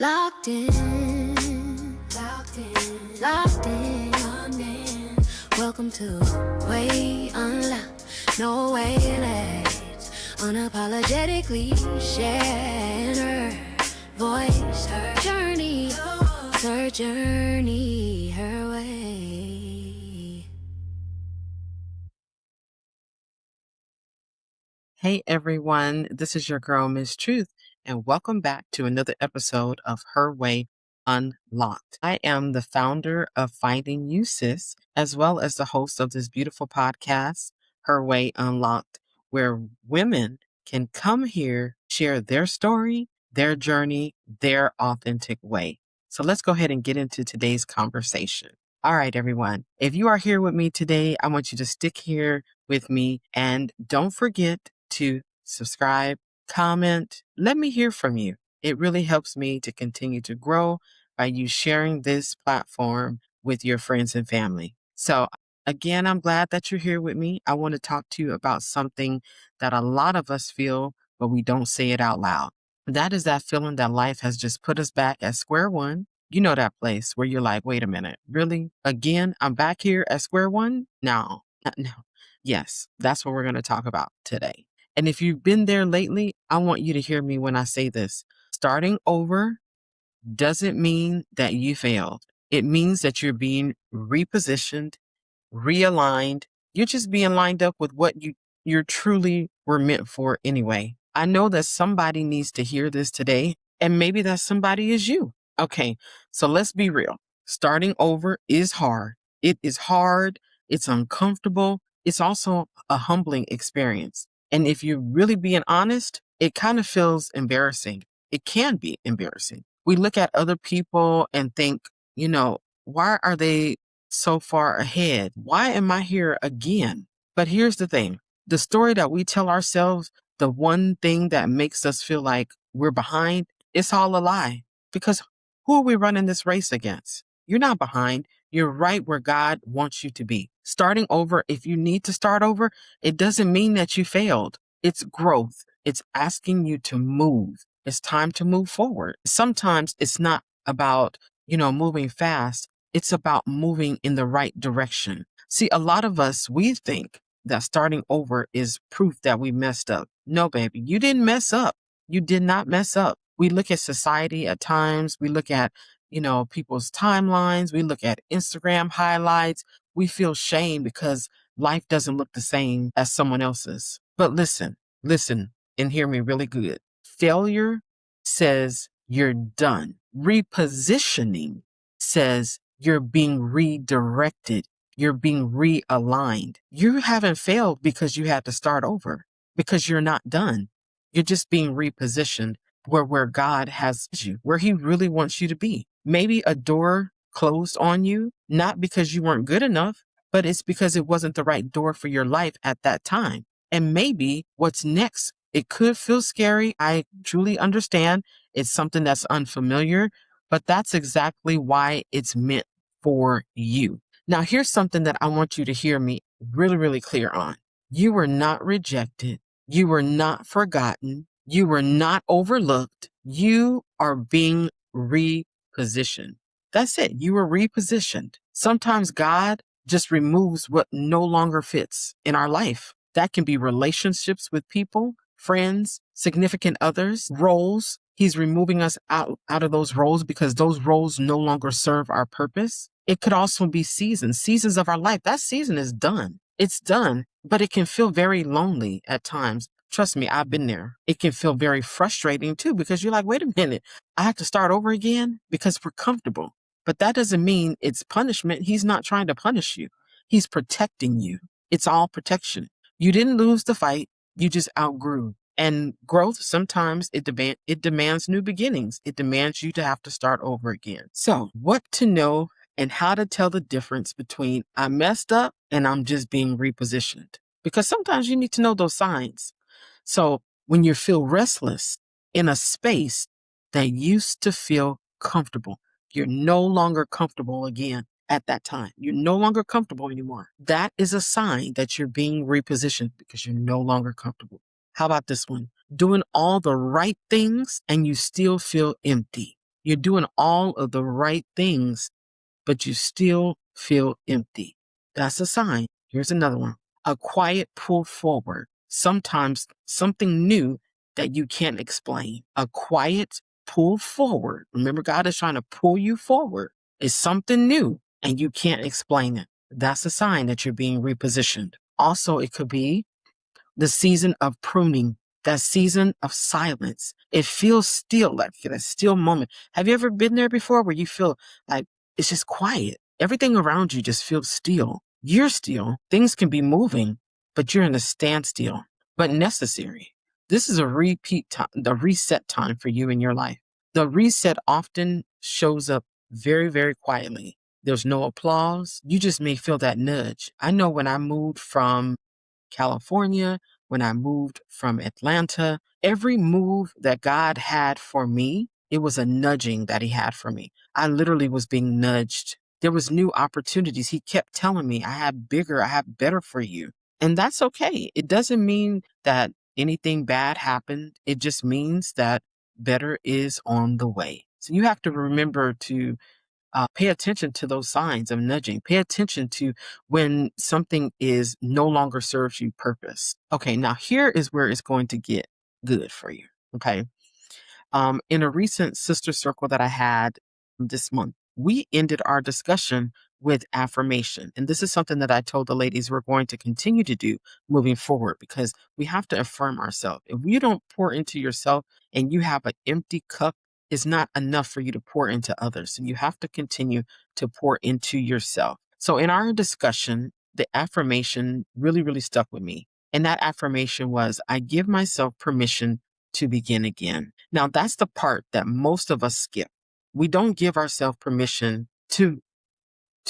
Locked in, locked in, locked in, locked in. Welcome to HerWay UnLocked. No way late. Unapologetically share her voice, her journey, her way. Hey everyone, this is your girl, Miss Truth, and welcome back to another episode of HerWay UnLocked. I am the founder of Finding You Sis, as well as the host of this beautiful podcast, HerWay UnLocked, where women can come here, share their story, their journey, their authentic way. So let's go ahead and get into today's conversation. All right, everyone. If you are here with me today, I want you to stick here with me and don't forget to subscribe, comment. Let me hear from you. It really helps me to continue to grow by you sharing this platform with your friends and family. So again, I'm glad that you're here with me. I want to talk to you about something that a lot of us feel, but we don't say it out loud. That is that feeling that life has just put us back at square one. You know that place where you're like, wait a minute, really? Again, I'm back here at square one? No. Yes, that's what we're going to talk about today. And if you've been there lately, I want you to hear me when I say this. Starting over doesn't mean that you failed. It means that you're being repositioned, realigned. You're just being lined up with what you're truly were meant for anyway. I know that somebody needs to hear this today, and maybe that somebody is you. Okay, so let's be real. Starting over is hard. It is hard. It's uncomfortable. It's also a humbling experience. And if you're really being honest, it kind of feels embarrassing. It can be embarrassing. We look at other people and think, why are they so far ahead? Why am I here again? But here's the thing. The story that we tell ourselves, the one thing that makes us feel like we're behind, it's all a lie. Because who are we running this race against? You're not behind. You're right where God wants you to be. Starting over, if you need to start over, it doesn't mean that you failed. It's growth. It's asking you to move. It's time to move forward. Sometimes it's not about, moving fast. It's about moving in the right direction. See, a lot of us, we think that starting over is proof that we messed up. No, baby, you didn't mess up. You did not mess up. We look at society at times. We look at, people's timelines. We look at Instagram highlights. We feel shame because life doesn't look the same as someone else's. But listen, and hear me really good. Failure says you're done. Repositioning says you're being redirected. You're being realigned. You haven't failed because you had to start over, because you're not done. You're just being repositioned where God has you, where he really wants you to be. Maybe a door closed on you, not because you weren't good enough, but it's because it wasn't the right door for your life at that time. And maybe what's next, it could feel scary. I truly understand. It's something that's unfamiliar, but that's exactly why it's meant for you. Now, here's something that I want you to hear me really, really clear on. You were not rejected. You were not forgotten. You were not overlooked. You are being repositioned. That's it. You were repositioned. Sometimes God just removes what no longer fits in our life. That can be relationships with people, friends, significant others, roles. He's removing us out of those roles because those roles no longer serve our purpose. It could also be seasons of our life. That season is done. It's done, but it can feel very lonely at times. Trust me, I've been there. It can feel very frustrating too, because you're like, wait a minute, I have to start over again because we're comfortable. But that doesn't mean it's punishment. He's not trying to punish you. He's protecting you. It's all protection. You didn't lose the fight. You just outgrew. And growth, sometimes it demands new beginnings. It demands you to have to start over again. So what to know and how to tell the difference between I messed up and I'm just being repositioned. Because sometimes you need to know those signs. So when you feel restless in a space that used to feel comfortable, you're no longer comfortable again at that time. You're no longer comfortable anymore. That is a sign that you're being repositioned because you're no longer comfortable. How about this one? Doing all the right things and you still feel empty. You're doing all of the right things, but you still feel empty. That's a sign. Here's another one. A quiet pull forward. Sometimes something new that you can't explain. A quiet pull forward. Remember, God is trying to pull you forward. It's something new and you can't explain it. That's a sign that you're being repositioned. Also, it could be the season of pruning, that season of silence. It feels still, like that still moment. Have you ever been there before where you feel like it's just quiet? Everything around you just feels still. You're still. Things can be moving, but you're in a standstill, but necessary. This is a repeat time, the reset time for you in your life. The reset often shows up very, very quietly. There's no applause. You just may feel that nudge. I know when I moved from California, when I moved from Atlanta, every move that God had for me, it was a nudging that he had for me. I literally was being nudged. There was new opportunities. He kept telling me, I have bigger, I have better for you. And that's okay. It doesn't mean that anything bad happened. It just means that better is on the way. So you have to remember to pay attention to those signs of nudging. Pay attention to when something is no longer serves you purpose. Okay, now here is where it's going to get good for you. Okay. In a recent sister circle that I had this month, we ended our discussion with affirmation. And this is something that I told the ladies we're going to continue to do moving forward because we have to affirm ourselves. If you don't pour into yourself and you have an empty cup, it's not enough for you to pour into others. So you have to continue to pour into yourself. So in our discussion, the affirmation really, really stuck with me. And that affirmation was, I give myself permission to begin again. Now, that's the part that most of us skip. We don't give ourselves permission to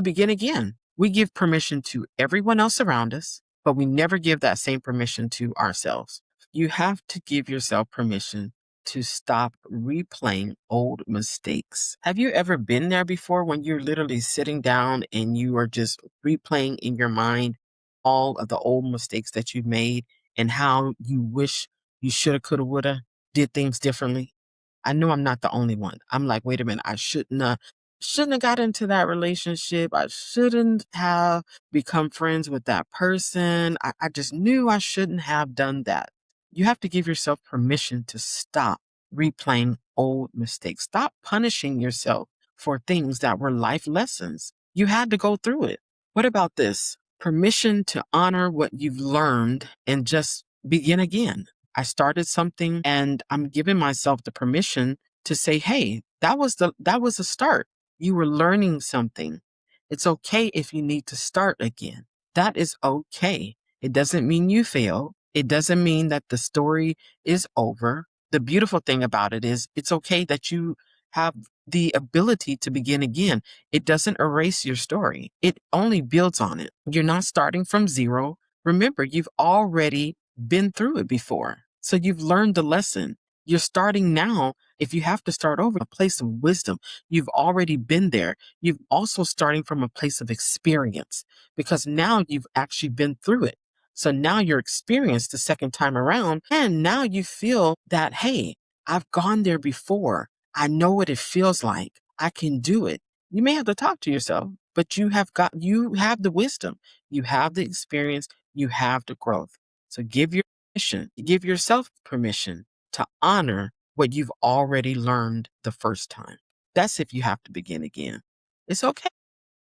begin again. We give permission to everyone else around us, but we never give that same permission to ourselves. You have to give yourself permission to stop replaying old mistakes. Have you ever been there before when you're literally sitting down and you are just replaying in your mind all of the old mistakes that you've made and how you wish you shoulda, coulda, woulda, did things differently? I know I'm not the only one. I'm like, wait a minute, I shouldn't have got into that relationship. I shouldn't have become friends with that person. I just knew I shouldn't have done that. You have to give yourself permission to stop replaying old mistakes. Stop punishing yourself for things that were life lessons. You had to go through it. What about this? Permission to honor what you've learned and just begin again. I started something and I'm giving myself the permission to say, hey, that was the start. You were learning something. It's okay if you need to start again. That is okay. It doesn't mean you failed. It doesn't mean that the story is over. The beautiful thing about it is it's okay that you have the ability to begin again. It doesn't erase your story. It only builds on it. You're not starting from zero. Remember, you've already been through it before. So you've learned the lesson. You're starting now. If you have to start over, a place of wisdom, you've already been there. You've also starting from a place of experience because now you've actually been through it. So now you're experienced the second time around. And now you feel that, hey, I've gone there before. I know what it feels like. I can do it. You may have to talk to yourself, but you have the wisdom, you have the experience, you have the growth. So give yourself permission to honor what you've already learned the first time. That's if you have to begin again. It's okay.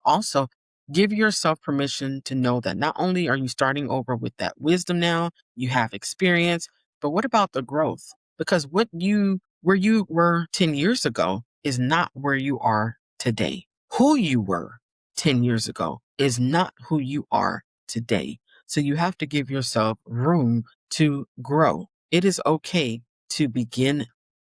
Also, give yourself permission to know that not only are you starting over with that wisdom now, you have experience, but what about the growth? Because where you were 10 years ago is not where you are today. Who you were 10 years ago is not who you are today. So you have to give yourself room to grow. It is okay to begin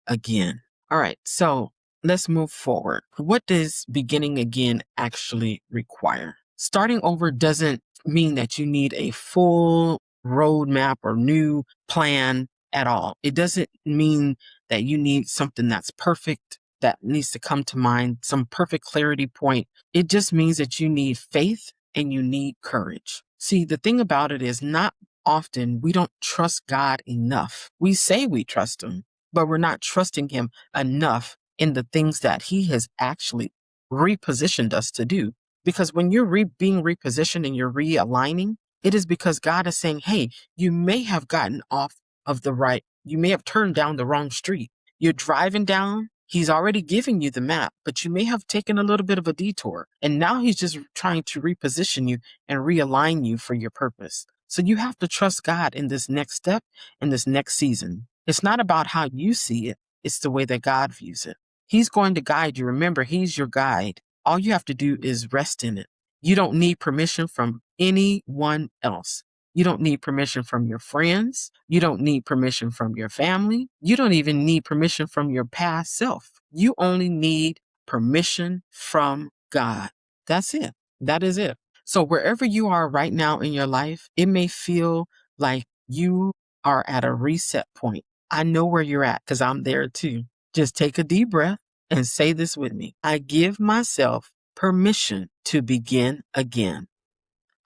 again. All right. So let's move forward. What does beginning again actually require? Starting over doesn't mean that you need a full roadmap or new plan at all. It doesn't mean that you need something that's perfect that needs to come to mind, some perfect clarity point. It just means that you need faith and you need courage. See, the thing about it is not often we don't trust God enough. We say we trust him, but we're not trusting him enough in the things that He has actually repositioned us to do. Because when you're being repositioned and you're realigning, it is because God is saying, hey, you may have gotten off of the right, you may have turned down the wrong street. You're driving down, He's already giving you the map, but you may have taken a little bit of a detour. And now He's just trying to reposition you and realign you for your purpose. So you have to trust God in this next step, in this next season. It's not about how you see it, it's the way that God views it. He's going to guide you. Remember, He's your guide. All you have to do is rest in it. You don't need permission from anyone else. You don't need permission from your friends. You don't need permission from your family. You don't even need permission from your past self. You only need permission from God. That's it. That is it. So wherever you are right now in your life, it may feel like you are at a reset point. I know where you're at because I'm there too. Just take a deep breath and say this with me. I give myself permission to begin again.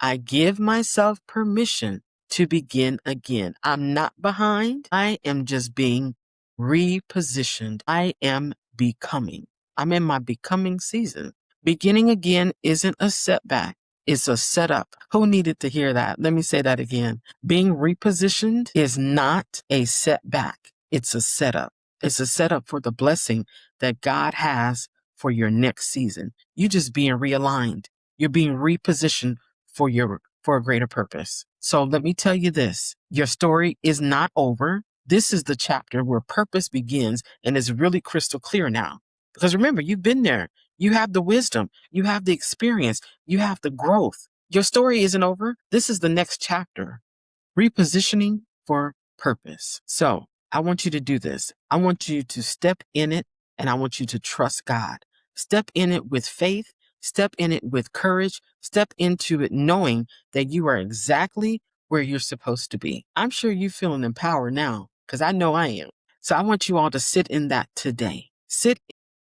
I give myself permission to begin again. I'm not behind. I am just being repositioned. I am becoming. I'm in my becoming season. Beginning again isn't a setback. It's a setup. Who needed to hear that? Let me say that again. Being repositioned is not a setback. It's a setup. It's a setup for the blessing that God has for your next season. You're just being realigned. You're being repositioned for a greater purpose. So let me tell you this. Your story is not over. This is the chapter where purpose begins and is really crystal clear now. Because remember, you've been there. You have the wisdom. You have the experience. You have the growth. Your story isn't over. This is the next chapter. Repositioning for purpose. So I want you to do this. I want you to step in it and I want you to trust God. Step in it with faith. Step in it with courage. Step into it knowing that you are exactly where you're supposed to be. I'm sure you're feeling empowered now because I know I am. So I want you all to sit in that today. Sit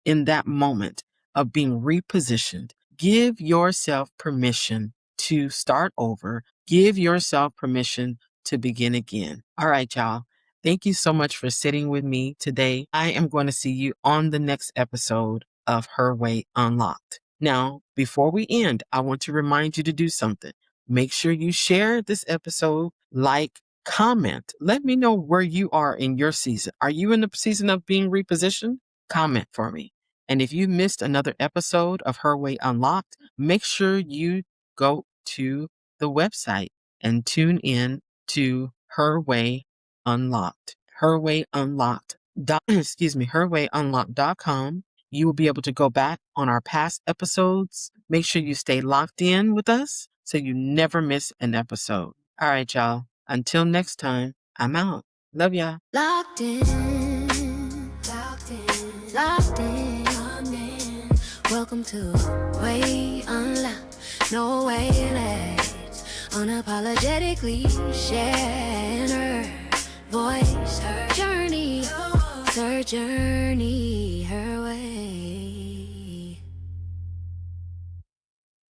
in that moment of being repositioned. Give yourself permission to start over. Give yourself permission to begin again. All right, y'all. Thank you so much for sitting with me today. I am going to see you on the next episode of HerWay UnLocked. Now, before we end, I want to remind you to do something. Make sure you share this episode, like, comment. Let me know where you are in your season. Are you in the season of being repositioned? Comment for me. And if you missed another episode of HerWay UnLocked, make sure you go to the website and tune in to HerWay UnLocked. HerWay UnLocked. HerWayUnlocked.com. You will be able to go back on our past episodes. Make sure you stay locked in with us so you never miss an episode. All right, y'all. Until next time, I'm out. Love ya. Locked in, locked in, locked in, I'm in. Welcome to Way Unlocked. No way less. Unapologetically share her voice, her journey, her journey.